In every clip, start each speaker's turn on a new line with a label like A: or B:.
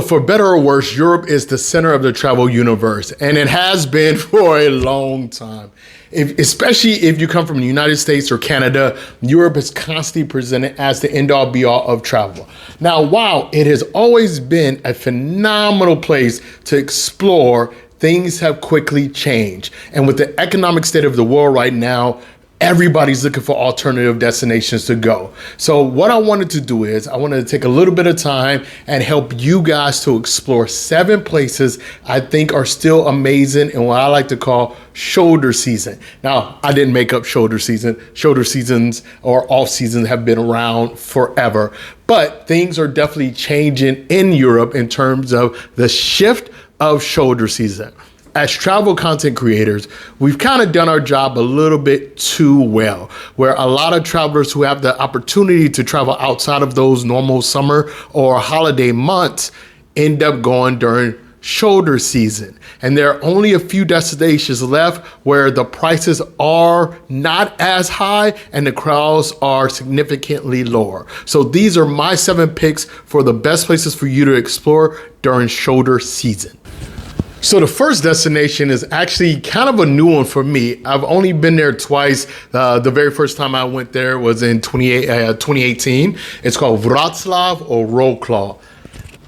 A: For better or worse, Europe is the center of the travel universe, and it has been for a long time. Especially if you come from the United States or Canada, Europe is constantly presented as the end-all be-all of travel. Now, while it has always been a phenomenal place to explore, things have quickly changed. And with the economic state of the world right now, everybody's looking for alternative destinations to go. So what I wanted to do is I wanted to take a little bit of time and help you guys to explore 7 places I think are still amazing in what I like to call shoulder season. Now, I didn't make up shoulder season. Shoulder seasons or off seasons have been around forever, but things are definitely changing in Europe in terms of the shift of shoulder season. As travel content creators, we've kind of done our job a little bit too well, where a lot of travelers who have the opportunity to travel outside of those normal summer or holiday months end up going during shoulder season. And there are only a few destinations left where the prices are not as high and the crowds are significantly lower. So these are my 7 picks for the best places for you to explore during shoulder season. So the first destination is actually kind of a new one for me. I've only been there twice. The very first time I went there was in 2018. It's called Wroclaw or Wroclaw.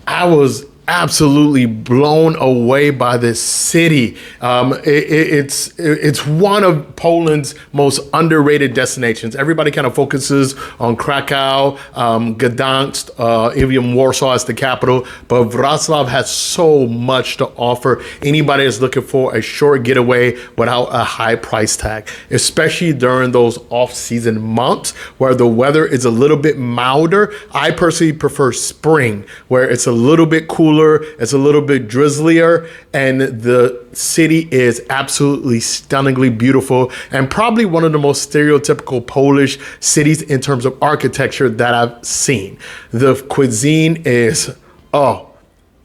A: I was absolutely blown away by this city. It's one of Poland's most underrated destinations. Everybody kind of focuses on Krakow, Gdansk, even Warsaw as the capital, but Wrocław has so much to offer anybody that's looking for a short getaway without a high price tag, especially during those off-season months where the weather is a little bit milder. I personally prefer spring, where it's a little bit cooler, it's a little bit drizzlier, and the city is absolutely stunningly beautiful and probably one of the most stereotypical Polish cities in terms of architecture that I've seen. The cuisine is,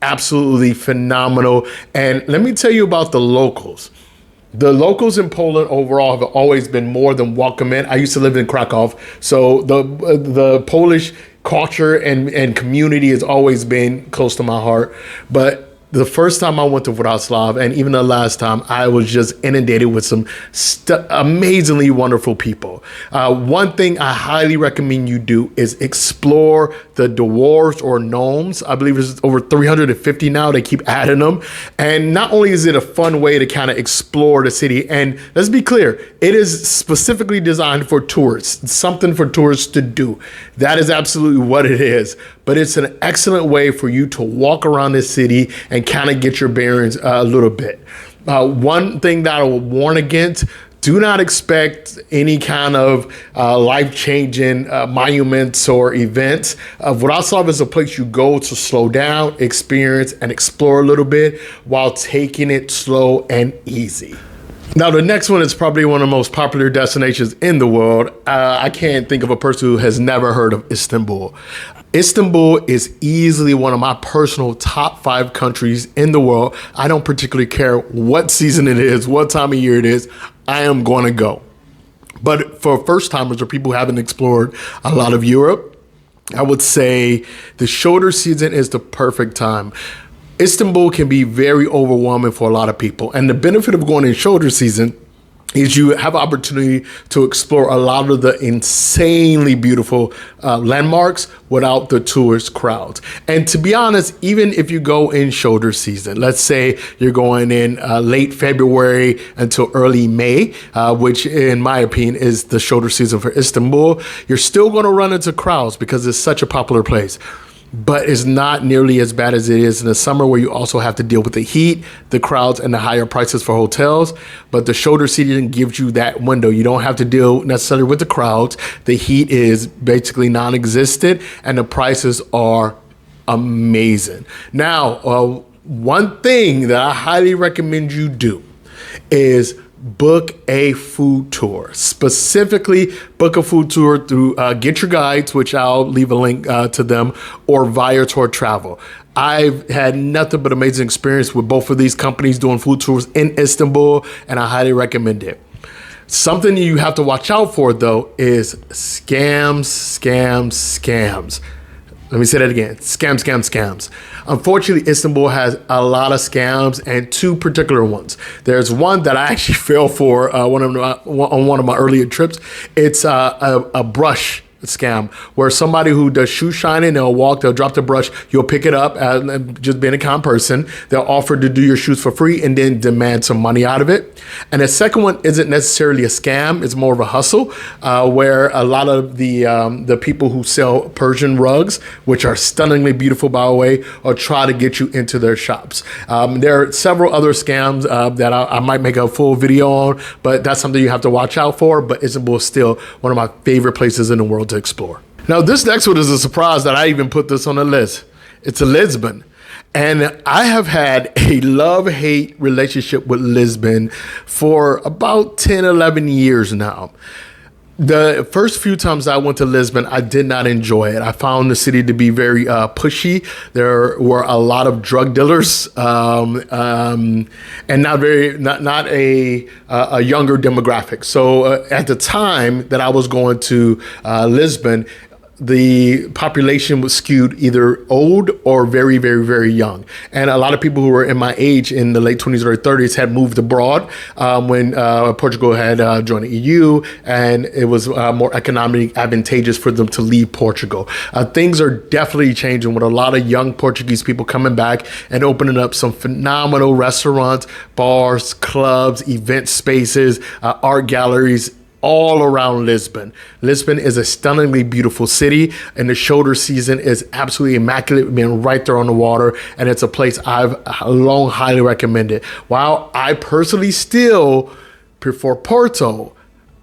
A: absolutely phenomenal. And let me tell you about the locals. The locals in Poland overall have always been more than welcome in. I used to live in Krakow, so the Polish culture and community has always been close to my heart. But the first time I went to Wrocław, and even the last time, I was just inundated with some amazingly wonderful people. One thing I highly recommend you do is explore the dwarves or gnomes. I believe there's over 350 now. They keep adding them. And not only is it a fun way to kind of explore the city, and let's be clear, it is specifically designed for tourists. It's something for tourists to do. That is absolutely what it is. But it's an excellent way for you to walk around this city and kind of get your bearings a little bit. One thing that I will warn against, do not expect any kind of life-changing monuments or events. Wrocław is a place you go to slow down, experience, and explore a little bit while taking it slow and easy. Now, the next one is probably one of the most popular destinations in the world. I can't think of a person who has never heard of Istanbul. Istanbul is easily one of my personal top 5 countries in the world. I don't particularly care what season it is, what time of year it is, I am going to go. But for first timers or people who haven't explored a lot of Europe, I would say the shoulder season is the perfect time. Istanbul can be very overwhelming for a lot of people. And the benefit of going in shoulder season is you have an opportunity to explore a lot of the insanely beautiful landmarks without the tourist crowds. And to be honest, even if you go in shoulder season, let's say you're going in late February until early May, which in my opinion is the shoulder season for Istanbul, you're still going to run into crowds because it's such a popular place. But it's not nearly as bad as it is in the summer, where you also have to deal with the heat, the crowds, and the higher prices for hotels. But the shoulder season gives you that window. You don't have to deal necessarily with the crowds. The heat is basically non-existent, and the prices are amazing. Now, one thing that I highly recommend you do is book a food tour. Specifically, book a food tour through Get Your Guides, which I'll leave a link to them, or Viator Travel. I've had nothing but amazing experience with both of these companies doing food tours in Istanbul, and I highly recommend it. Something you have to watch out for, though, is scams. Let me say that again. Scams. Unfortunately, Istanbul has a lot of scams, and two particular ones. There's one that I actually fell for on one of my earlier trips. It's a brush scam where somebody who does shoe shining, they'll drop the brush, you'll pick it up, and just being a kind person, they'll offer to do your shoes for free and then demand some money out of it. And the second one isn't necessarily a scam, it's more of a hustle, where a lot of the people who sell Persian rugs, which are stunningly beautiful by the way, will try to get you into their shops. There are several other scams that I might make a full video on, but that's something you have to watch out for. But Istanbul is still one of my favorite places in the world to explore. Now, this next one is a surprise that I even put this on the list. It's a Lisbon. And I have had a love-hate relationship with Lisbon for about 10, 11 years now. The first few times I went to Lisbon, I did not enjoy it. I found the city to be very pushy. There were a lot of drug dealers, and not a younger demographic. So at the time that I was going to Lisbon, the population was skewed either old or very, very, very young. And a lot of people who were in my age in the late 20s or 30s had moved abroad when Portugal had joined the EU, and it was more economically advantageous for them to leave Portugal. Things are definitely changing with a lot of young Portuguese people coming back and opening up some phenomenal restaurants, bars, clubs, event spaces, art galleries, all around Lisbon. Lisbon is a stunningly beautiful city, and the shoulder season is absolutely immaculate, being right there on the water, and it's a place I've long highly recommended. While I personally still prefer Porto,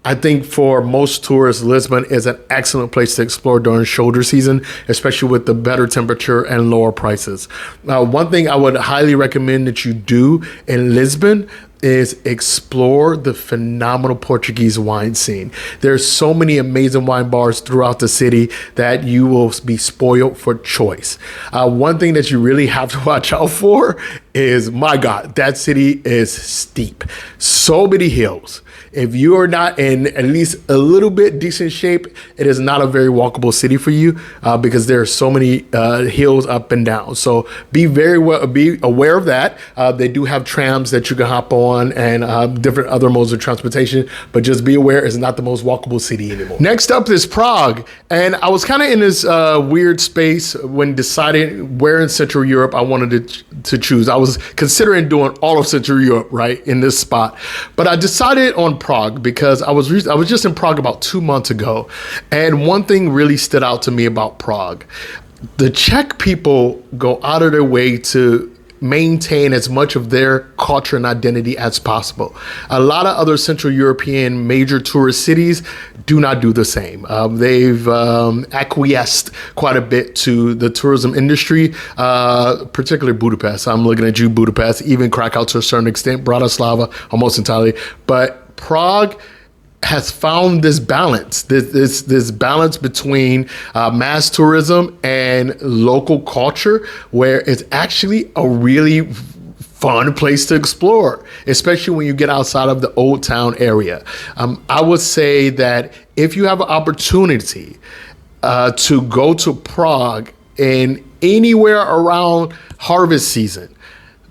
A: I think for most tourists, Lisbon is an excellent place to explore during shoulder season, especially with the better temperature and lower prices. Now, one thing I would highly recommend that you do in Lisbon is explore the phenomenal Portuguese wine scene. There's so many amazing wine bars throughout the city that you will be spoiled for choice. One thing that you really have to watch out for is, my God, that city is steep. So many hills. If you are not in at least a little bit decent shape, it is not a very walkable city for you because there are so many hills up and down. So be aware of that. They do have trams that you can hop on and different other modes of transportation, but just be aware it's not the most walkable city anymore. Next up is Prague. And I was kind of in this weird space when deciding where in Central Europe I wanted to choose. I was considering doing all of Central Europe, right, in this spot. But I decided on Prague because I was just in Prague about 2 months ago, and one thing really stood out to me about Prague. The Czech people go out of their way to maintain as much of their culture and identity as possible. A lot of other Central European major tourist cities do not do the same. They've acquiesced quite a bit to the tourism industry, particularly Budapest. I'm looking at you, Budapest, even Krakow to a certain extent, Bratislava almost entirely. But Prague has found this balance, this balance between mass tourism and local culture, where it's actually a really fun place to explore, especially when you get outside of the old town area. I would say that if you have an opportunity to go to Prague in anywhere around harvest season,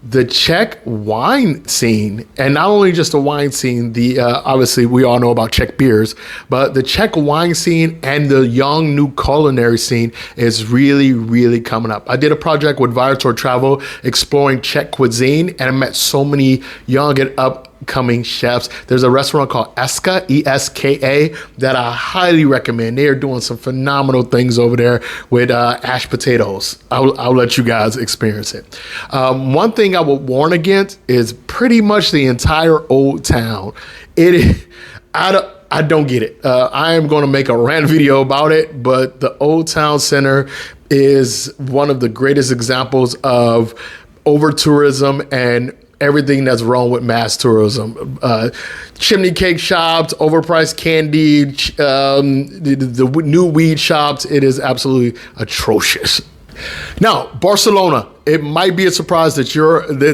A: the Czech wine scene, and not only just the wine scene, obviously we all know about Czech beers, but the Czech wine scene and the young new culinary scene is really, really coming up. I did a project with Viator Travel exploring Czech cuisine, and I met so many young and upcoming chefs. There's a restaurant called Eska, E-S-K-A, that I highly recommend. They are doing some phenomenal things over there with mashed potatoes. I'll let you guys experience it. One thing I would warn against is pretty much the entire old town. I don't get it. I am going to make a rant video about it, but the Old Town Center is one of the greatest examples of over tourism and everything that's wrong with mass tourism. Chimney cake shops, overpriced candy, the new weed shops. It is absolutely atrocious. Now, Barcelona. It might be a surprise that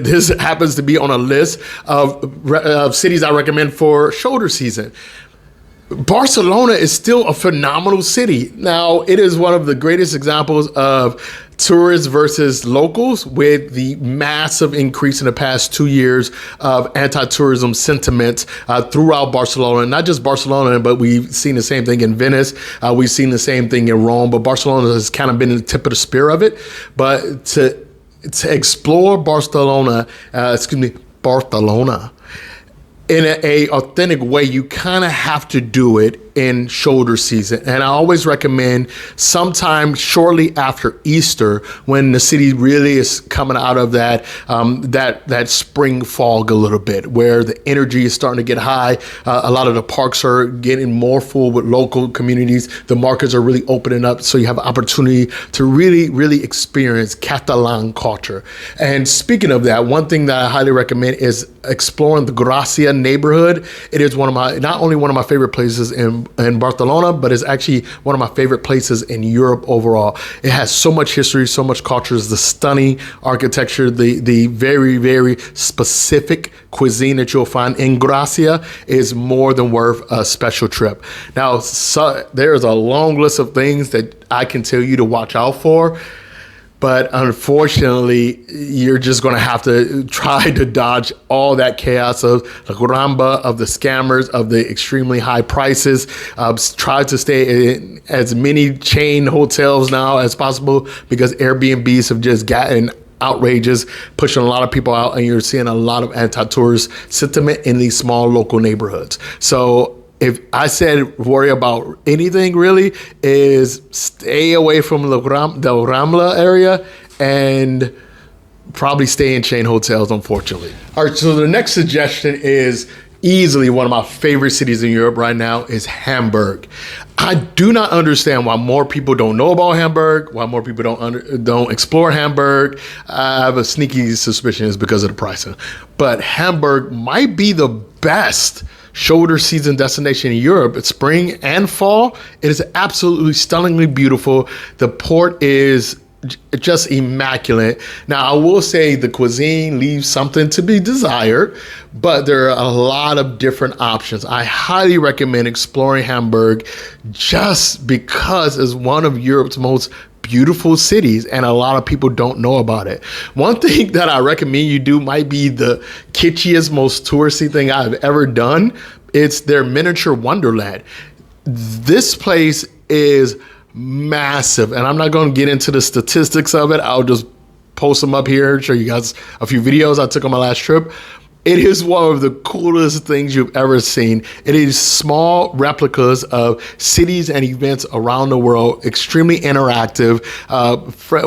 A: this happens to be on a list of cities I recommend for shoulder season. Barcelona is still a phenomenal city. Now, it is one of the greatest examples of tourists versus locals, with the massive increase in the past 2 years of anti-tourism sentiment throughout Barcelona. Not just Barcelona, but we've seen the same thing in Venice. We've seen the same thing in Rome, but Barcelona has kind of been the tip of the spear of it. But to explore Barcelona, Barcelona, in a authentic way, you kind of have to do it in shoulder season. And I always recommend sometime shortly after Easter, when the city really is coming out of that spring fog a little bit, where the energy is starting to get high. A lot of the parks are getting more full with local communities. The markets are really opening up, so you have an opportunity to really, really experience Catalan culture. And speaking of that, one thing that I highly recommend is exploring the Gracia neighborhood. It is not only one of my favorite places in Barcelona, but it's actually one of my favorite places in Europe overall. It has so much history, so much culture, the stunning architecture, the very, very specific cuisine that you'll find in Gracia is more than worth a special trip. Now, there's a long list of things that I can tell you to watch out for, but unfortunately, you're just going to have to try to dodge all that chaos of the Ramba, of the scammers, of the extremely high prices. Try to stay in as many chain hotels now as possible, because Airbnbs have just gotten outrageous, pushing a lot of people out, and you're seeing a lot of anti-tourist sentiment in these small local neighborhoods. So if I said worry about anything, really, is stay away from the Rambla area and probably stay in chain hotels, unfortunately. All right, so the next suggestion is easily one of my favorite cities in Europe right now is Hamburg. I do not understand why more people don't know about Hamburg, why more people don't explore Hamburg. I have a sneaky suspicion it's because of the pricing. But Hamburg might be the best shoulder season destination in Europe. It's spring and fall. It is absolutely stunningly beautiful. The port is just immaculate. Now, I will say the cuisine leaves something to be desired, but there are a lot of different options. I highly recommend exploring Hamburg just because it's one of Europe's most beautiful cities, and a lot of people don't know about it. One thing that I recommend you do might be the kitschiest, most touristy thing I've ever done. It's their miniature wonderland. This place is massive, and I'm not going to get into the statistics of it. I'll just post them up here, show you guys a few videos I took on my last trip. It is one of the coolest things you've ever seen. It is small replicas of cities and events around the world, extremely interactive,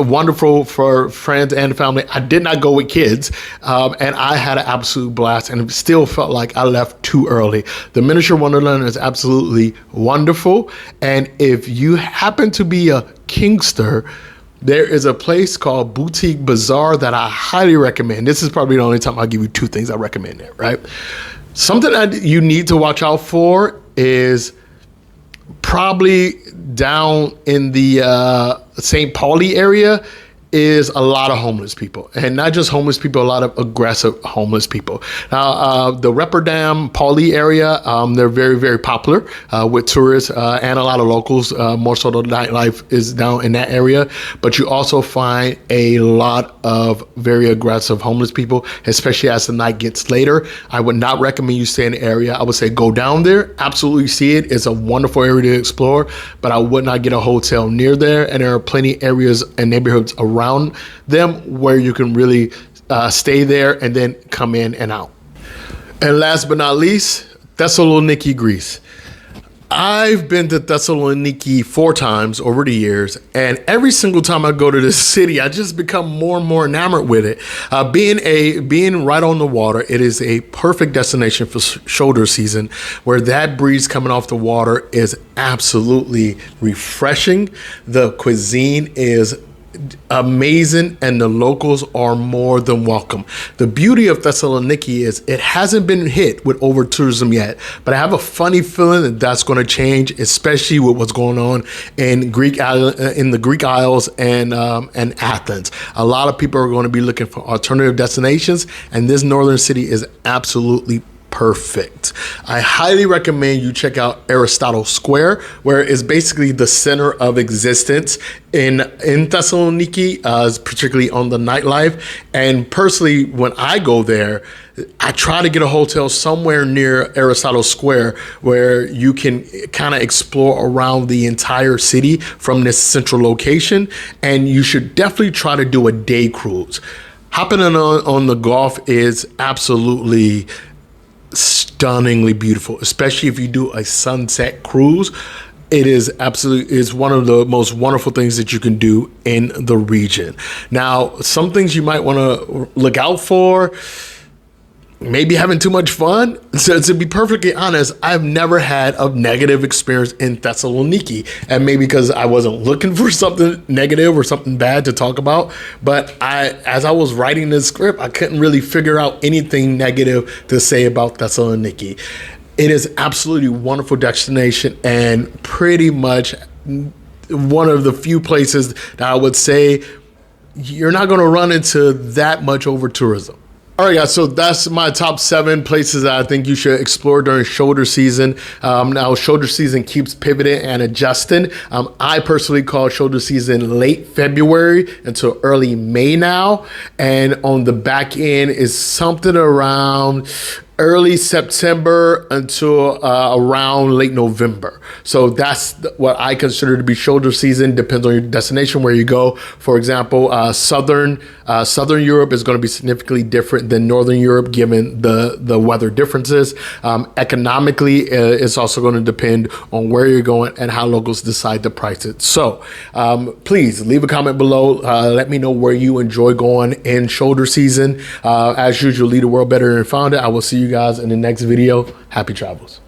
A: wonderful for friends and family. I did not go with kids, and I had an absolute blast, and it still felt like I left too early. The miniature wonderland is absolutely wonderful, and if you happen to be a Kingster, there is a place called Boutique Bazaar that I highly recommend. This is probably the only time I'll give you two things I recommend there, right? Something that you need to watch out for is probably down in the St. Pauli area is a lot of homeless people, and not just homeless people, a lot of aggressive homeless people. Now, the Rotterdam, Pauli area, they're very, very popular with tourists and a lot of locals. More so the nightlife is down in that area, but you also find a lot of very aggressive homeless people, especially as the night gets later. I would not recommend you stay in the area. I would say go down there, absolutely see it. It's a wonderful area to explore, but I would not get a hotel near there, and there are plenty areas and neighborhoods around them where you can really stay there and then come in and out. And last but not least, Thessaloniki, Greece. I've been to Thessaloniki 4 times over the years, and every single time I go to this city, I just become more and more enamored with it. Being right on the water, it is a perfect destination for shoulder season, where that breeze coming off the water is absolutely refreshing. The cuisine is amazing, and the locals are more than welcome. The beauty of Thessaloniki is it hasn't been hit with over tourism yet, but I have a funny feeling that that's going to change, especially with what's going on in the Greek Isles and Athens. A lot of people are going to be looking for alternative destinations, and this northern city is absolutely perfect. I highly recommend you check out Aristotle Square, where it's basically the center of existence in Thessaloniki, particularly on the nightlife. And personally, when I go there, I try to get a hotel somewhere near Aristotle Square where you can kind of explore around the entire city from this central location. And you should definitely try to do a day cruise. Hopping on the Gulf is absolutely stunningly beautiful, especially if you do a sunset cruise. It is absolutely, it's one of the most wonderful things that you can do in the region. Now, some things you might want to look out for: maybe having too much fun. So to be perfectly honest, I've never had a negative experience in Thessaloniki, and maybe because I wasn't looking for something negative or something bad to talk about. But as I was writing this script, I couldn't really figure out anything negative to say about Thessaloniki. It is absolutely a wonderful destination and pretty much one of the few places that I would say you're not going to run into that much over tourism. All right, guys, so that's my top 7 places that I think you should explore during shoulder season. Now, shoulder season keeps pivoting and adjusting. I personally call shoulder season late February until early May now. And on the back end is something around early September until around late November. So that's what I consider to be shoulder season. Depends on your destination, where you go. For example, Southern Europe is going to be significantly different than Northern Europe, given the weather differences. Economically, it's also going to depend on where you're going and how locals decide to price it. So please leave a comment below. Let me know where you enjoy going in shoulder season. As usual, lead the world better than found it. I will see you guys in the next video. Happy travels.